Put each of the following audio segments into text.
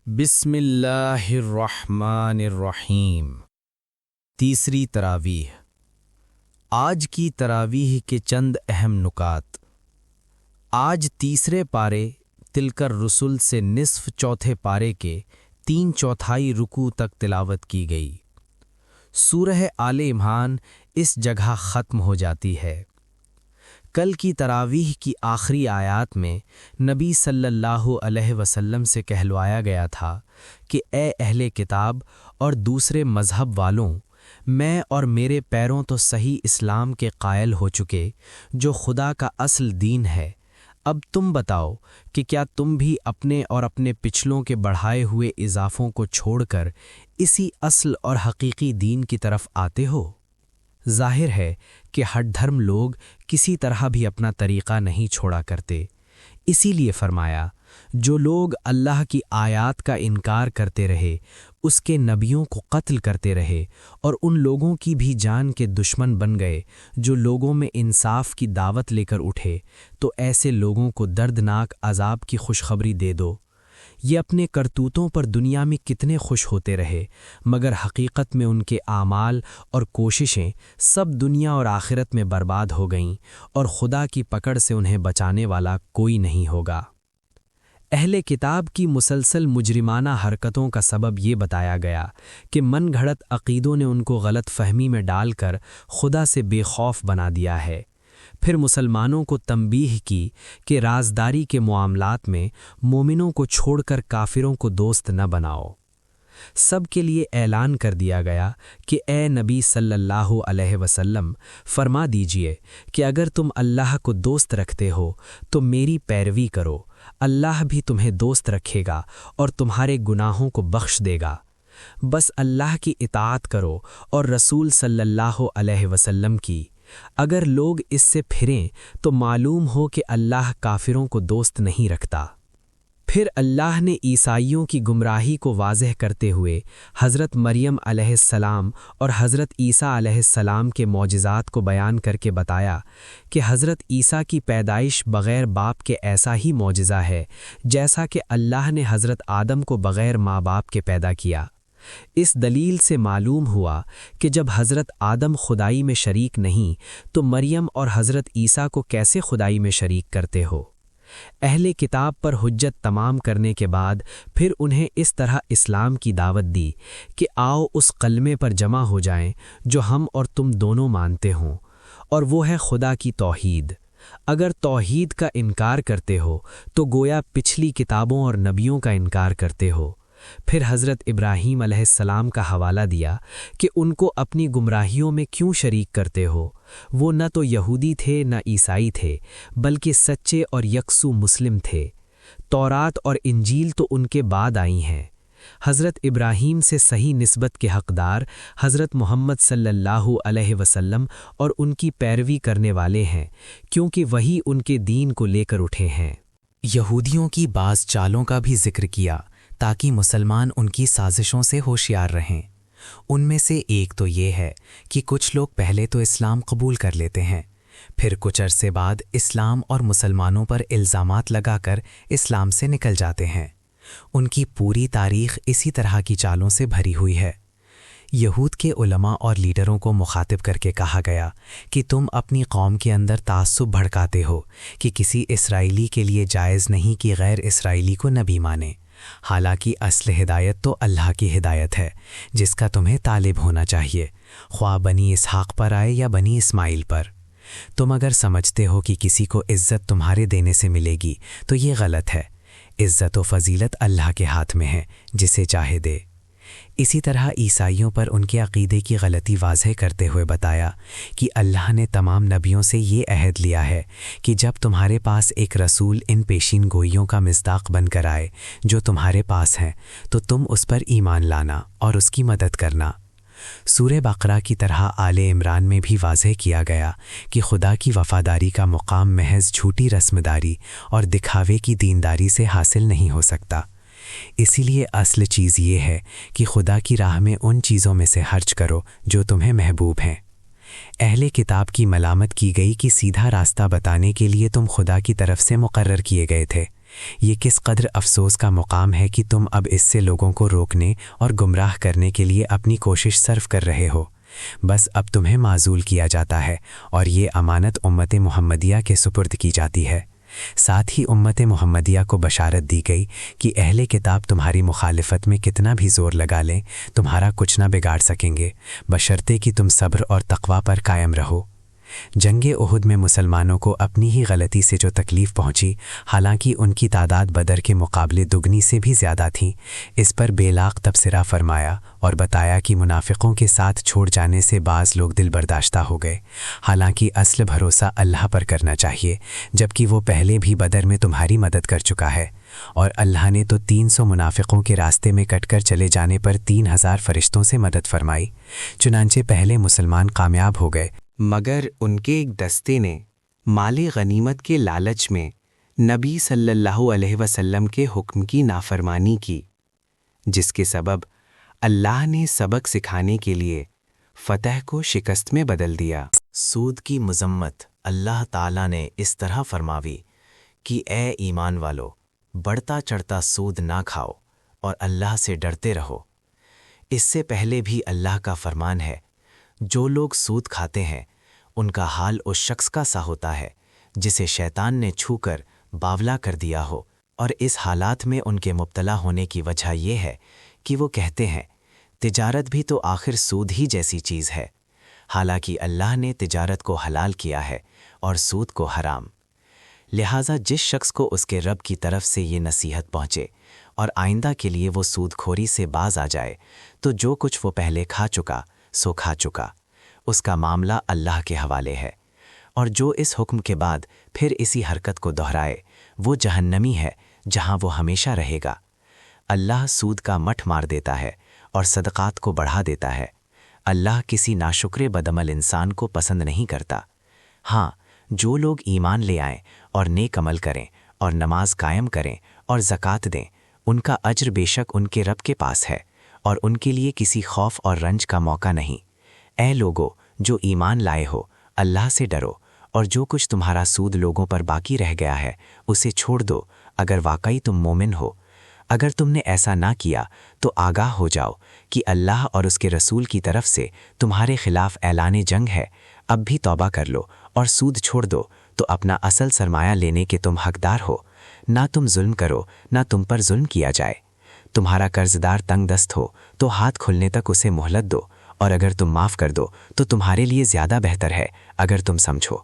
بسم اللہ الرحمن الرحیم۔ تیسری تراویح۔ آج کی تراویح کے چند اہم نکات۔ آج تیسرے پارے تلک الرسل سے نصف چوتھے پارے کے 3/4 رکوع تک تلاوت کی گئی۔ سورہ آل عمران اس جگہ ختم ہو جاتی ہے۔ کل کی تراویح کی آخری آیات میں نبی صلی اللہ علیہ وسلم سے کہلوایا گیا تھا کہ اے اہل کتاب اور دوسرے مذہب والوں، میں اور میرے پیروں تو صحیح اسلام کے قائل ہو چکے جو خدا کا اصل دین ہے۔ اب تم بتاؤ کہ کیا تم بھی اپنے اور اپنے پچھلوں کے بڑھائے ہوئے اضافوں کو چھوڑ کر اسی اصل اور حقیقی دین کی طرف آتے ہو؟ ظاہر ہے کہ ہٹ دھرم لوگ کسی طرح بھی اپنا طریقہ نہیں چھوڑا کرتے۔ اسی لیے فرمایا، جو لوگ اللہ کی آیات کا انکار کرتے رہے، اس کے نبیوں کو قتل کرتے رہے اور ان لوگوں کی بھی جان کے دشمن بن گئے جو لوگوں میں انصاف کی دعوت لے کر اٹھے، تو ایسے لوگوں کو دردناک عذاب کی خوشخبری دے دو۔ یہ اپنے کرتوتوں پر دنیا میں کتنے خوش ہوتے رہے، مگر حقیقت میں ان کے اعمال اور کوششیں سب دنیا اور آخرت میں برباد ہو گئیں، اور خدا کی پکڑ سے انہیں بچانے والا کوئی نہیں ہوگا۔ اہل کتاب کی مسلسل مجرمانہ حرکتوں کا سبب یہ بتایا گیا کہ من گھڑت عقیدوں نے ان کو غلط فہمی میں ڈال کر خدا سے بے خوف بنا دیا ہے۔ پھر مسلمانوں کو تنبیہ کی کہ رازداری کے معاملات میں مومنوں کو چھوڑ کر کافروں کو دوست نہ بناؤ۔ سب کے لیے اعلان کر دیا گیا کہ اے نبی صلی اللہ علیہ وسلم، فرما دیجئے کہ اگر تم اللہ کو دوست رکھتے ہو تو میری پیروی کرو، اللہ بھی تمہیں دوست رکھے گا اور تمہارے گناہوں کو بخش دے گا۔ بس اللہ کی اطاعت کرو اور رسول صلی اللہ علیہ وسلم کی۔ اگر لوگ اس سے پھریں تو معلوم ہو کہ اللہ کافروں کو دوست نہیں رکھتا۔ پھر اللہ نے عیسائیوں کی گمراہی کو واضح کرتے ہوئے حضرت مریم علیہ السلام اور حضرت عیسیٰ علیہ السلام کے معجزات کو بیان کر کے بتایا کہ حضرت عیسیٰ کی پیدائش بغیر باپ کے ایسا ہی معجزہ ہے جیسا کہ اللہ نے حضرت آدم کو بغیر ماں باپ کے پیدا کیا۔ اس دلیل سے معلوم ہوا کہ جب حضرت آدم خدائی میں شریک نہیں تو مریم اور حضرت عیسیٰ کو کیسے خدائی میں شریک کرتے ہو؟ اہل کتاب پر حجت تمام کرنے کے بعد پھر انہیں اس طرح اسلام کی دعوت دی کہ آؤ اس کلمے پر جمع ہو جائیں جو ہم اور تم دونوں مانتے ہوں، اور وہ ہے خدا کی توحید۔ اگر توحید کا انکار کرتے ہو تو گویا پچھلی کتابوں اور نبیوں کا انکار کرتے ہو۔ پھر حضرت ابراہیم علیہ السلام کا حوالہ دیا کہ ان کو اپنی گمراہیوں میں کیوں شریک کرتے ہو۔ وہ نہ تو یہودی تھے نہ عیسائی تھے، بلکہ سچے اور یکسو مسلم تھے۔ تورات اور انجیل تو ان کے بعد آئی ہیں۔ حضرت ابراہیم سے صحیح نسبت کے حقدار حضرت محمد صلی اللہ علیہ وسلم اور ان کی پیروی کرنے والے ہیں، کیونکہ وہی ان کے دین کو لے کر اٹھے ہیں۔ یہودیوں کی بعض چالوں کا بھی ذکر کیا تاکہ مسلمان ان کی سازشوں سے ہوشیار رہیں۔ ان میں سے ایک تو یہ ہے کہ کچھ لوگ پہلے تو اسلام قبول کر لیتے ہیں، پھر کچھ عرصے بعد اسلام اور مسلمانوں پر الزامات لگا کر اسلام سے نکل جاتے ہیں۔ ان کی پوری تاریخ اسی طرح کی چالوں سے بھری ہوئی ہے۔ یہود کے علماء اور لیڈروں کو مخاطب کر کے کہا گیا کہ تم اپنی قوم کے اندر تعصب بھڑکاتے ہو کہ کسی اسرائیلی کے لیے جائز نہیں کہ غیر اسرائیلی کو نبی مانے، حالانکہ اصل ہدایت تو اللہ کی ہدایت ہے جس کا تمہیں طالب ہونا چاہیے، خواہ بنی اسحاق پر آئے یا بنی اسماعیل پر۔ تم اگر سمجھتے ہو کہ کسی کو عزت تمہارے دینے سے ملے گی تو یہ غلط ہے۔ عزت و فضیلت اللہ کے ہاتھ میں ہے، جسے چاہے دے۔ اسی طرح عیسائیوں پر ان کے عقیدے کی غلطی واضح کرتے ہوئے بتایا کہ اللہ نے تمام نبیوں سے یہ عہد لیا ہے کہ جب تمہارے پاس ایک رسول ان پیشین گوئیوں کا مصداق بن کر آئے جو تمہارے پاس ہیں تو تم اس پر ایمان لانا اور اس کی مدد کرنا۔ سورہ بقرہ کی طرح آل عمران میں بھی واضح کیا گیا کہ خدا کی وفاداری کا مقام محض جھوٹی رسمداری اور دکھاوے کی دینداری سے حاصل نہیں ہو سکتا۔ اسی لیے اصل چیز یہ ہے کہ خدا کی راہ میں ان چیزوں میں سے خرچ کرو جو تمہیں محبوب ہیں۔ اہل کتاب کی ملامت کی گئی کہ سیدھا راستہ بتانے کے لیے تم خدا کی طرف سے مقرر کیے گئے تھے، یہ کس قدر افسوس کا مقام ہے کہ تم اب اس سے لوگوں کو روکنے اور گمراہ کرنے کے لیے اپنی کوشش صرف کر رہے ہو۔ بس اب تمہیں معزول کیا جاتا ہے اور یہ امانت امت محمدیہ کے سپرد کی جاتی ہے۔ ساتھ ہی امت محمدیہ کو بشارت دی گئی کہ اہل کتاب تمہاری مخالفت میں کتنا بھی زور لگا لیں تمہارا کچھ نہ بگاڑ سکیں گے، بشرطے کہ تم صبر اور تقوی پر قائم رہو۔ جنگ احد میں مسلمانوں کو اپنی ہی غلطی سے جو تکلیف پہنچی، حالانکہ ان کی تعداد بدر کے مقابلے دگنی سے بھی زیادہ تھیں، اس پر بے لاغ تبصرہ فرمایا اور بتایا کہ منافقوں کے ساتھ چھوڑ جانے سے بعض لوگ دل برداشتہ ہو گئے، حالانکہ اصل بھروسہ اللہ پر کرنا چاہیے، جبکہ وہ پہلے بھی بدر میں تمہاری مدد کر چکا ہے، اور اللہ نے تو 300 منافقوں کے راستے میں کٹ کر چلے جانے پر 3000 فرشتوں سے مدد فرمائی۔ چنانچہ پہلے مسلمان کامیاب ہو گئے، مگر ان کے ایک دستے نے مال غنیمت کے لالچ میں نبی صلی اللہ علیہ وسلم کے حکم کی نافرمانی کی، جس کے سبب اللہ نے سبق سکھانے کے لیے فتح کو شکست میں بدل دیا۔ سود کی مذمت اللہ تعالیٰ نے اس طرح فرماوی کہ اے ایمان والو، بڑھتا چڑھتا سود نہ کھاؤ اور اللہ سے ڈرتے رہو۔ اس سے پہلے بھی اللہ کا فرمان ہے، جو لوگ سود کھاتے ہیں ان کا حال اس شخص کا سا ہوتا ہے جسے شیطان نے چھو کر باولا کر دیا ہو، اور اس حالات میں ان کے مبتلا ہونے کی وجہ یہ ہے کہ وہ کہتے ہیں تجارت بھی تو آخر سود ہی جیسی چیز ہے، حالانکہ اللہ نے تجارت کو حلال کیا ہے اور سود کو حرام۔ لہٰذا جس شخص کو اس کے رب کی طرف سے یہ نصیحت پہنچے اور آئندہ کے لیے وہ سود کھوری سے باز آ جائے، تو جو کچھ وہ پہلے کھا چکا سو کھا چکا، اس کا معاملہ اللہ کے حوالے ہے، اور جو اس حکم کے بعد پھر اسی حرکت کو دہرائے وہ جہنمی ہے جہاں وہ ہمیشہ رہے گا۔ اللہ سود کا مٹھ مار دیتا ہے اور صدقات کو بڑھا دیتا ہے۔ اللہ کسی ناشکر بدعمل انسان کو پسند نہیں کرتا۔ ہاں، جو لوگ ایمان لے آئیں اور نیک عمل کریں اور نماز قائم کریں اور زکوٰۃ دیں، ان کا اجر بے شک ان کے رب کے پاس ہے، اور ان کے لیے کسی خوف اور رنج کا موقع نہیں۔ اے لوگو جو ایمان لائے ہو، اللہ سے ڈرو، اور جو کچھ تمہارا سود لوگوں پر باقی رہ گیا ہے اسے چھوڑ دو، اگر واقعی تم مومن ہو۔ اگر تم نے ایسا نہ کیا تو آگاہ ہو جاؤ کہ اللہ اور اس کے رسول کی طرف سے تمہارے خلاف اعلان جنگ ہے۔ اب بھی توبہ کر لو اور سود چھوڑ دو تو اپنا اصل سرمایہ لینے کے تم حقدار ہو۔ نہ تم ظلم کرو، نہ تم پر ظلم کیا جائے۔ تمہارا قرض دار تنگ دست ہو تو ہاتھ کھلنے تک اسے مہلت دو، اور اگر تم معاف کر دو تو تمہارے لیے زیادہ بہتر ہے اگر تم سمجھو۔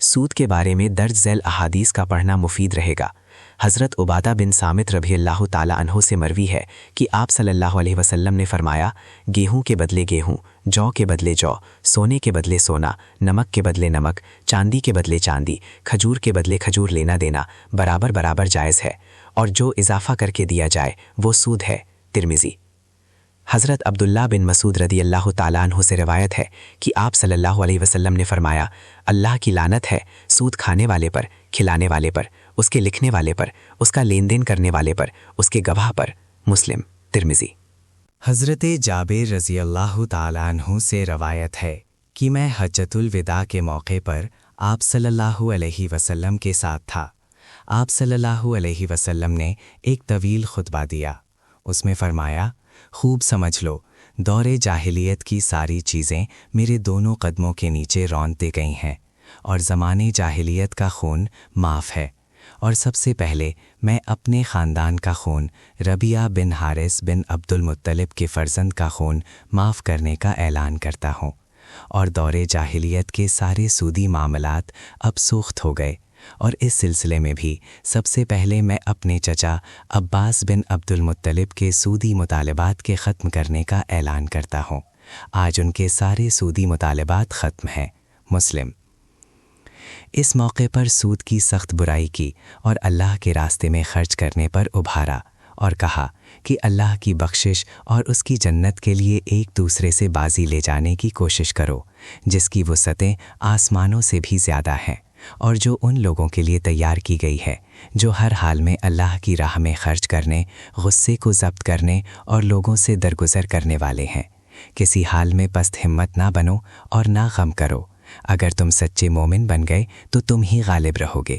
سود کے بارے میں درج ذیل احادیث کا پڑھنا مفید رہے گا۔ حضرت عبادہ بن صامت رضی اللہ تعالی عنہ سے مروی ہے کہ آپ صلی اللہ علیہ وسلم نے فرمایا، گیہوں کے بدلے گیہوں، جو کے بدلے جو، سونے کے بدلے سونا، نمک کے بدلے نمک، چاندی کے بدلے چاندی، کھجور کے بدلے کھجور لینا دینا برابر برابر جائز ہے، اور جو اضافہ کر کے دیا جائے وہ سود ہے۔ ترمذی۔ حضرت عبداللہ بن مسعود رضی اللہ تعالیٰ عنہ سے روایت ہے کہ آپ صلی اللہ علیہ وسلم نے فرمایا، اللہ کی لعنت ہے سود کھانے والے پر، کھلانے والے پر، اس کے لکھنے والے پر، اس کا لین دین کرنے والے پر، اس کے گواہ پر۔ مسلم۔ ترمذی۔ حضرت جابر رضی اللہ تعالیٰ عنہ سے روایت ہے کہ میں حجۃ الوداع کے موقع پر آپ صلی اللہ علیہ وسلم کے ساتھ تھا۔ آپ صلی اللہ علیہ وسلم نے ایک طویل خطبہ دیا۔ اس میں فرمایا، خوب سمجھ لو، دور جاہلیت کی ساری چیزیں میرے دونوں قدموں کے نیچے رونتے گئی ہیں، اور زمانے جاہلیت کا خون معاف ہے، اور سب سے پہلے میں اپنے خاندان کا خون ربیعہ بن حارث بن عبد المطلب کے فرزند کا خون معاف کرنے کا اعلان کرتا ہوں، اور دور جاہلیت کے سارے سودی معاملات اب سوخت ہو گئے، اور اس سلسلے میں بھی سب سے پہلے میں اپنے چچا عباس بن عبد المطلب کے سودی مطالبات کے ختم کرنے کا اعلان کرتا ہوں۔ آج ان کے سارے سودی مطالبات ختم ہیں۔ مسلم۔ اس موقع پر سود کی سخت برائی کی اور اللہ کے راستے میں خرچ کرنے پر ابھارا، اور کہا کہ اللہ کی بخشش اور اس کی جنت کے لیے ایک دوسرے سے بازی لے جانے کی کوشش کرو جس کی وسعتیں آسمانوں سے بھی زیادہ ہیں، اور جو ان لوگوں کے لیے تیار کی گئی ہے جو ہر حال میں اللہ کی راہ میں خرچ کرنے، غصے کو ضبط کرنے اور لوگوں سے درگزر کرنے والے ہیں۔ کسی حال میں پست ہمت نہ بنو اور نہ غم کرو۔ اگر تم سچے مومن بن گئے تو تم ہی غالب رہو گے۔